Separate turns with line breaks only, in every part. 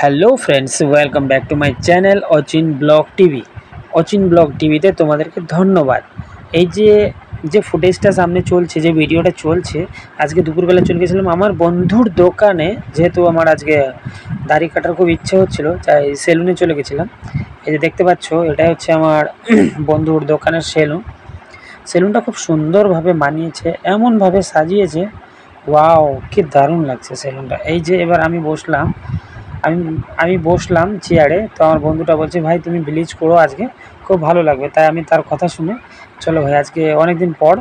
Hello friends, welcome back to my channel অচিন blog TV. অচিন blog টিভিতে তোমাদেরকে ধন্যবাদ। এই যে যে ফুটেজটা সামনে চলছে, যে ভিডিওটা চলছে, আজকে দুপুরবেলা চলে গেছিলাম আমার বন্ধুর দোকানে। যেহেতু আমার আজকে দাড়ি কাটার খুব ইচ্ছে হচ্ছিল, তাই সেলুনে চলে গেছিলাম। এই যে দেখতে পাচ্ছ, এটাই হচ্ছে আমার বন্ধুর দোকানের সেলুন। সেলুনটা খুব সুন্দরভাবে মানিয়েছে, এমনভাবে সাজিয়েছে, ওয়াও কি দারুণ লাগছে সেলুনটা। এই যে এবার আমি বসলাম, আমি আমি বসলাম চেয়ারে। তো আমার বন্ধুটা বলছে, ভাই তুমি ব্লিচ করো, আজকে খুব ভালো লাগবে। তাই আমি তার কথা শুনে, চলো ভাই, আজকে অনেক দিন পর,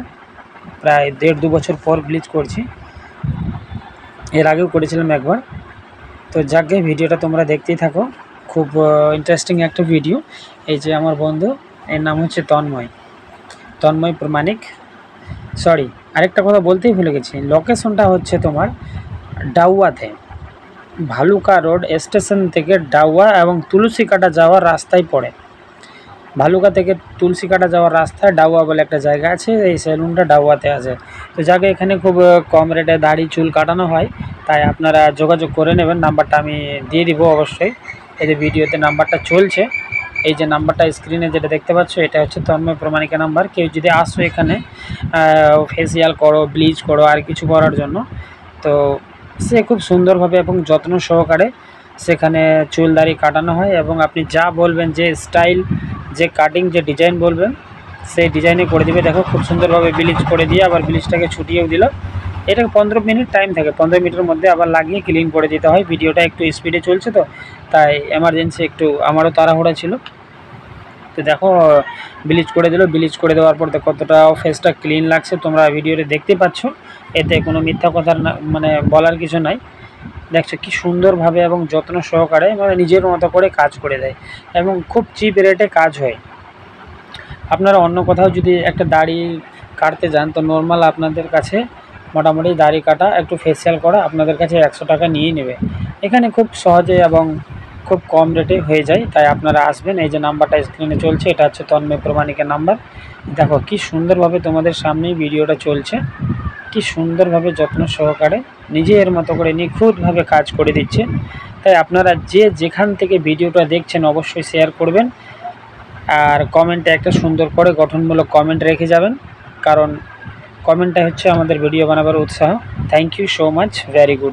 প্রায় 1.5-2 বছর পর ব্লিচ করছি। এর আগেও করেছিলাম একবার। তো যাকে ভিডিওটা তোমরা দেখতেই থাকো, খুব ইন্টারেস্টিং একটা ভিডিও। এই যে আমার বন্ধু, এর নাম হচ্ছে তন্ময় প্রমাণিক। সরি, আরেকটা কথা বলতেই ভুলে গেছি, লোকেশনটা হচ্ছে তোমার ডাউয়াতে। ভালুকা রোড স্টেশন থেকে ডাউয়া এবং তুলসীকাটা যাওয়ার রাস্তায় পড়ে। ভালুকা থেকে তুলসীকাটা যাওয়ার রাস্তায় ডাউয়া বলে একটা জায়গা আছে, এই সেলুনটা ডাউয়াতে আছে। তো যাকে এখানে খুব কম রেটে দাড়ি চুল কাটানো হয়, তাই আপনারা যোগাযোগ করে নেবেন। নাম্বারটা আমি দিয়ে দিব অবশ্যই। এই যে ভিডিওতে নাম্বারটা চলছে, এই যে নাম্বারটা স্ক্রিনে যেটা দেখতে পাচ্ছ, এটা হচ্ছে তন্ময় প্রমাণিকের নাম্বার। কেউ যদি আসো এখানে ফেসিয়াল করো, ব্লিচ করো, আর কিছু করার জন্য, তো সে খুব সুন্দরভাবে এবং যত্ন সহকারে সেখানে চুল দাড়ি কাটানো হয়। এবং আপনি যা বলবেন, যে স্টাইল, যে কাটিং, যে ডিজাইন বলবেন, সেই ডিজাইনে করে দিবে। দেখো খুব সুন্দরভাবে ব্লিচ করে দিয়ে আবার ব্লিচটাকে ছুটিয়েও দিল। এটা 15 মিনিট টাইম থাকে, 15 মিনিটের মধ্যে আবার লাগিয়ে ক্লিন করে দিতে হয়। ভিডিওটা একটু স্পিডে চলছে, তো তাই এমার্জেন্সি একটু আমারও তাড়াহুড়া ছিল। তো দেখো ব্লিচ করে দিল। ব্লিচ করে দেওয়ার পর দেখো কতটা ফেসটা ক্লিন লাগছে, তোমরা ভিডিওতে দেখতে পাচ্ছ। এতে কোনো মিথ্যা কথার না, মানে বলার কিছু নাই। দেখছো কি সুন্দরভাবে এবং যত্ন সহকারে, মানে নিজের মতো করে কাজ করে দেয় এবং খুব চিপ রেটে কাজ হয়। আপনারা অন্য কোথাও যদি একটা দাড়ি কাটতে যান, তো নর্মাল আপনাদের কাছে মোটামুটি দাড়ি কাটা, একটু ফেসিয়াল করা আপনাদের কাছে 100 টাকা নিয়েই নেবে। এখানে খুব সহজে এবং খুব কম রেটে হয়ে যায়। তাই আপনারা আসবেন। এই যে নাম্বারটা স্ক্রিনে চলছে, এটা হচ্ছে তন্ময় প্রমাণিকের নাম্বার। দেখো কি সুন্দরভাবে তোমাদের সামনেই ভিডিওটা চলছে, কি সুন্দরভাবে যত্ন সহকারে নিজের মতো করে নিখুঁতভাবে কাজ করে দিচ্ছে। তাই আপনারা যে যেখান থেকে ভিডিওটা দেখছেন অবশ্যই শেয়ার করবেন, আর কমেন্টে একটা সুন্দর করে গঠনমূলক কমেন্ট রেখে যাবেন, কারণ কমেন্টটা হচ্ছে আমাদের ভিডিও বানাবার উৎসাহ। Thank you so much, very good.